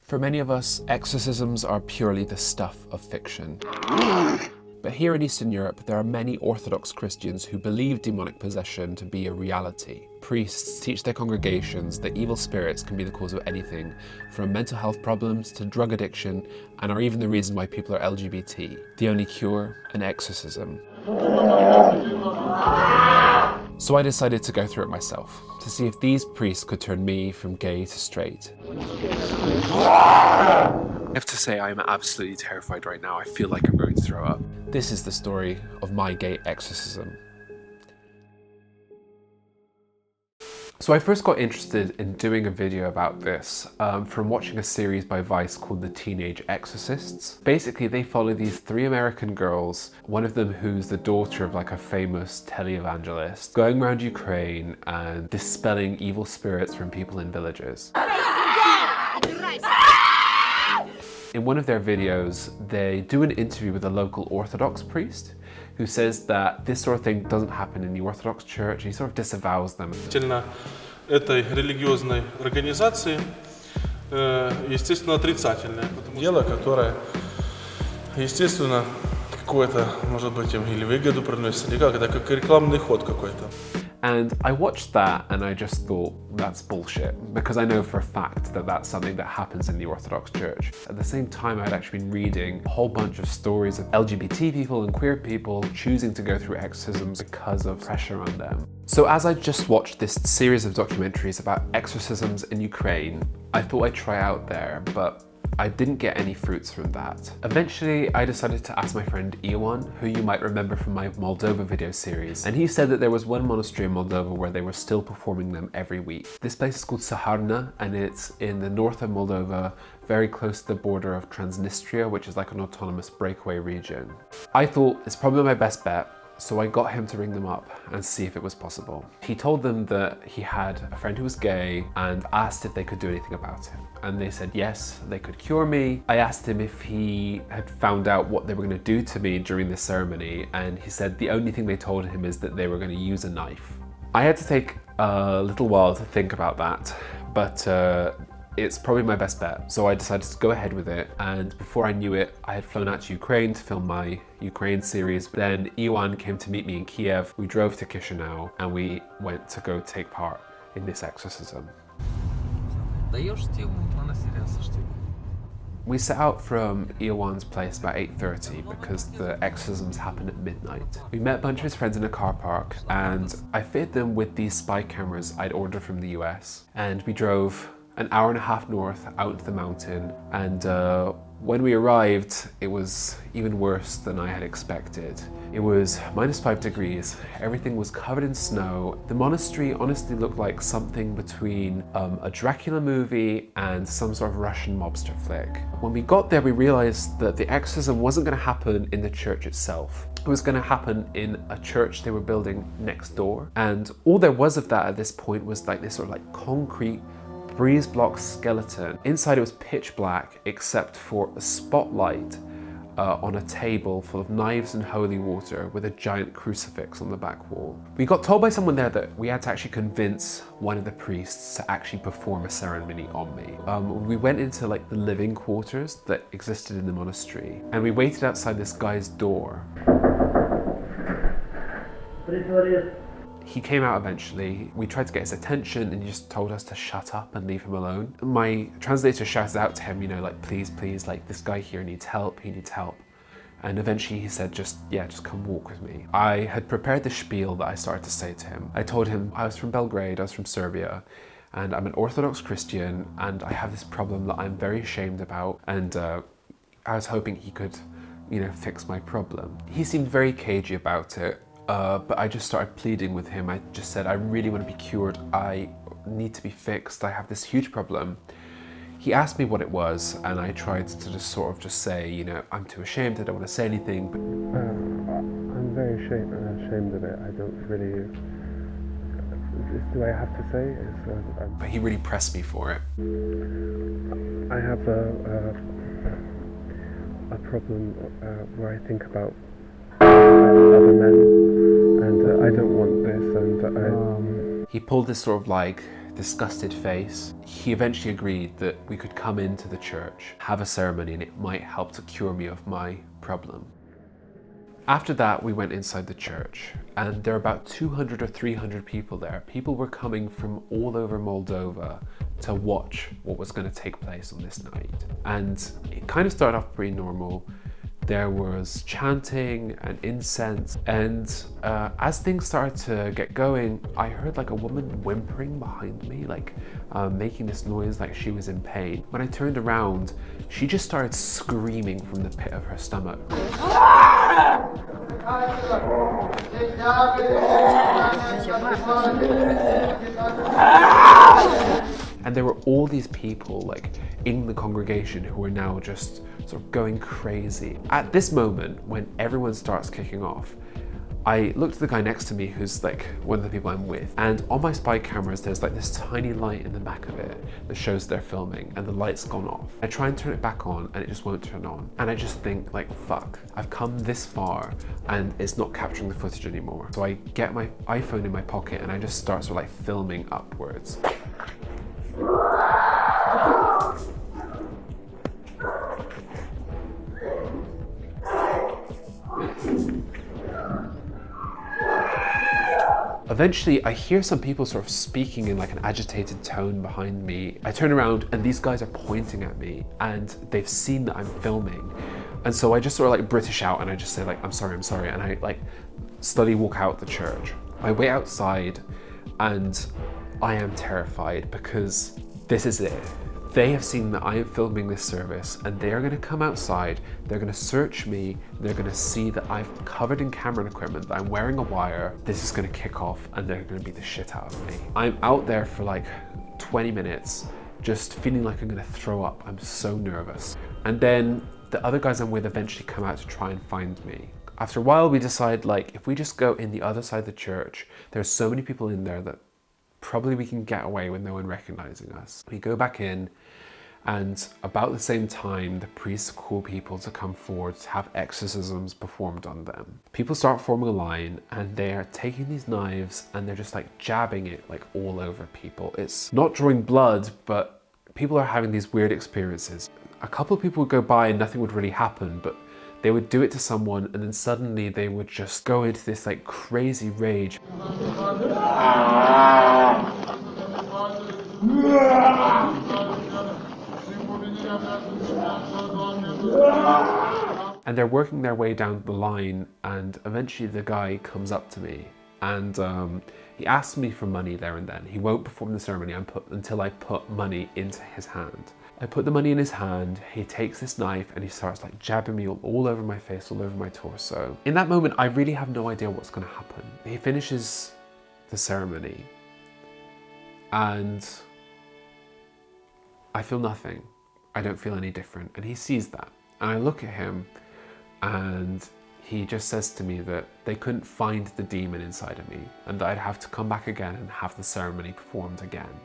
For many of us, exorcisms are purely the stuff of fiction. But here in Eastern Europe, there are many Orthodox Christians who believe demonic possession to be a reality. Priests teach their congregations that evil spirits can be the cause of anything, from mental health problems to drug addiction, and are even the reason why people are LGBT. The only cure? An exorcism. So I decided to go through it myself, to see if these priests could turn me from gay to straight. I have to say, I'm absolutely terrified right now. I feel like I'm going to throw up. This is the story of my gay exorcism. So I first got interested in doing a video about this from watching a series by Vice called The Teenage Exorcists. Basically, they follow these 3 American girls, one of them who's the daughter of like a famous televangelist, going around Ukraine and dispelling evil spirits from people in villages. In one of their videos, they do an interview with a local Orthodox priest who says that this sort of thing doesn't happen in the Orthodox Church. He sort of disavows them. Этой религиозной организации, естественно, отрицательное. Дело, которое, естественно, какое-то, может быть, или выгоду приносит, или как, это как рекламный ход какой-то. And I watched that and I just thought, that's bullshit, because I know for a fact that that's something that happens in the Orthodox Church. At the same time, I'd actually been reading a whole bunch of stories of LGBT people and queer people choosing to go through exorcisms because of pressure on them. So as I just watched this series of documentaries about exorcisms in Ukraine, I thought I'd try out there, but I didn't get any fruits from that. Eventually, I decided to ask my friend Iwan, who you might remember from my Moldova video series, and he said that there was one monastery in Moldova where they were still performing them every week. This place is called Saharna, and it's in the north of Moldova, very close to the border of Transnistria, which is like an autonomous breakaway region. I thought it's probably my best bet, so I got him to ring them up and see if it was possible. He told them that he had a friend who was gay and asked if they could do anything about it. And they said yes, they could cure me. I asked him if he had found out what they were going to do to me during the ceremony, and he said the only thing they told him is that they were going to use a knife. I had to take a little while to think about that, but it's probably my best bet. So I decided to go ahead with it, and before I knew it, I had flown out to Ukraine to film my Ukraine series. Then Iwan came to meet me in Kiev. We drove to Chisinau and we went to go take part in this exorcism. We set out from Iwan's place about 8:30 because the exorcisms happen at midnight. We met a bunch of his friends in a car park, and I fitted them with these spy cameras I'd ordered from the US, and we drove an hour and a half north out into the mountain, and when we arrived, it was even worse than I had expected. It was -5 degrees, everything was covered in snow. The monastery honestly looked like something between a Dracula movie and some sort of Russian mobster flick. When we got there, we realized that the exorcism wasn't going to happen in the church itself. It was going to happen in a church they were building next door, and all there was of that at this point was like this sort of like concrete breeze block skeleton. Inside it was pitch black except for a spotlight on a table full of knives and holy water with a giant crucifix on the back wall. We got told by someone there that we had to actually convince one of the priests to actually perform a ceremony on me. We went into like the living quarters that existed in the monastery, and we waited outside this guy's door. He came out eventually. We tried to get his attention and he just told us to shut up and leave him alone. My translator shouted out to him, you know, like, please, like, this guy here needs help, he needs help. And eventually he said, just come walk with me. I had prepared the spiel that I started to say to him. I told him I was from Belgrade, I was from Serbia, and I'm an Orthodox Christian, and I have this problem that I'm very ashamed about, and I was hoping he could, you know, fix my problem. He seemed very cagey about it. But I just started pleading with him. I just said, I really want to be cured. I need to be fixed. I have this huge problem. He asked me what it was, and I tried to just sort of just say, you know, I'm too ashamed, I don't want to say anything. But I'm very ashamed of it. I don't really... Do I have to say? But he really pressed me for it. I have a problem where I think about other men, and I don't want this, and He pulled this sort of like disgusted face, he eventually agreed that we could come into the church, have a ceremony, and it might help to cure me of my problem. After that, we went inside the church, and there are about 200 or 300 people there. People were coming from all over Moldova to watch what was going to take place on this night. And it kind of started off pretty normal. There was chanting and incense, and as things started to get going, I heard like a woman whimpering behind me, like making this noise like she was in pain. When I turned around, she just started screaming from the pit of her stomach. And there were all these people like in the congregation who were now just sort of going crazy. At this moment, when everyone starts kicking off, I looked at the guy next to me who's like one of the people I'm with, and on my spy cameras there's like this tiny light in the back of it that shows they're filming, and the light's gone off. I try and turn it back on and it just won't turn on. And I just think like, fuck, I've come this far and it's not capturing the footage anymore. So I get my iPhone in my pocket and I just start sort of like filming upwards. Eventually, I hear some people sort of speaking in like an agitated tone behind me. I turn around and these guys are pointing at me and they've seen that I'm filming. And so I just sort of like British out and I just say like, I'm sorry. And I like slowly walk out the church. I wait outside and I am terrified because this is it. They have seen that I am filming this service and they are going to come outside, they're going to search me, they're going to see that I'm covered in camera equipment, that I'm wearing a wire. This is going to kick off and they're going to beat the shit out of me. I'm out there for like 20 minutes, just feeling like I'm going to throw up. I'm so nervous. And then the other guys I'm with eventually come out to try and find me. After a while, we decide like, if we just go in the other side of the church, there's so many people in there that probably we can get away with no one recognizing us. We go back in, and about the same time, the priests call people to come forward to have exorcisms performed on them. People start forming a line and they are taking these knives and they're just like jabbing it like all over people. It's not drawing blood, but people are having these weird experiences. A couple of people would go by and nothing would really happen, but they would do it to someone and then suddenly they would just go into this like crazy rage. And they're working their way down the line, and eventually the guy comes up to me and he asks me for money there and then. He won't perform the ceremony until I put money into his hand. I put the money in his hand, he takes this knife and he starts like jabbing me all over my face, all over my torso. In that moment, I really have no idea what's going to happen. He finishes the ceremony and I feel nothing. I don't feel any different. And he sees that. And I look at him and he just says to me that they couldn't find the demon inside of me and that I'd have to come back again and have the ceremony performed again.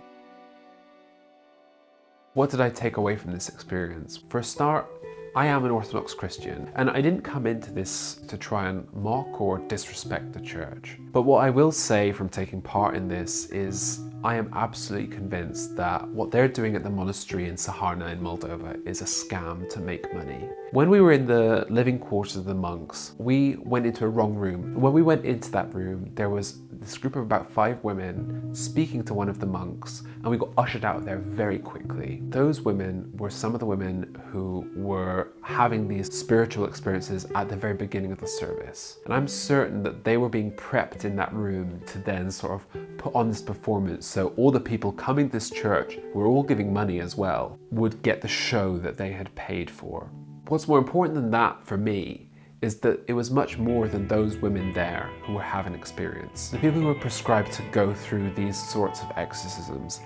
What did I take away from this experience? For a start, I am an Orthodox Christian, and I didn't come into this to try and mock or disrespect the church. But what I will say from taking part in this is I am absolutely convinced that what they're doing at the monastery in Saharna in Moldova is a scam to make money. When we were in the living quarters of the monks, we went into a wrong room. When we went into that room, there was this group of about 5 women speaking to one of the monks, and we got ushered out of there very quickly. Those women were some of the women who were having these spiritual experiences at the very beginning of the service. And I'm certain that they were being prepped in that room to then sort of put on this performance so all the people coming to this church, who were all giving money as well, would get the show that they had paid for. What's more important than that for me is that it was much more than those women there who were having experience. The people who are prescribed to go through these sorts of exorcisms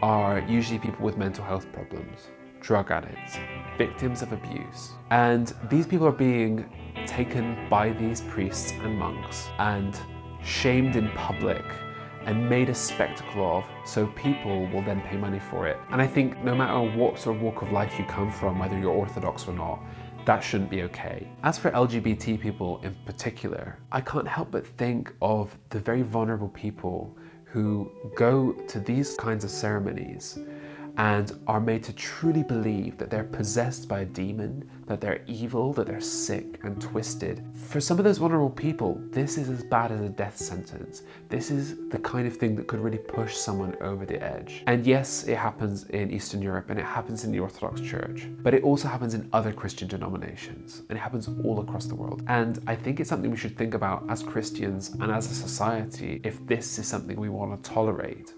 are usually people with mental health problems, drug addicts, victims of abuse. And these people are being taken by these priests and monks and shamed in public and made a spectacle of, so people will then pay money for it. And I think no matter what sort of walk of life you come from, whether you're Orthodox or not, that shouldn't be okay. As for LGBT people in particular, I can't help but think of the very vulnerable people who go to these kinds of ceremonies and are made to truly believe that they're possessed by a demon, that they're evil, that they're sick and twisted. For some of those vulnerable people, this is as bad as a death sentence. This is the kind of thing that could really push someone over the edge. And yes, it happens in Eastern Europe and it happens in the Orthodox Church, but it also happens in other Christian denominations and it happens all across the world. And I think it's something we should think about as Christians and as a society if this is something we want to tolerate.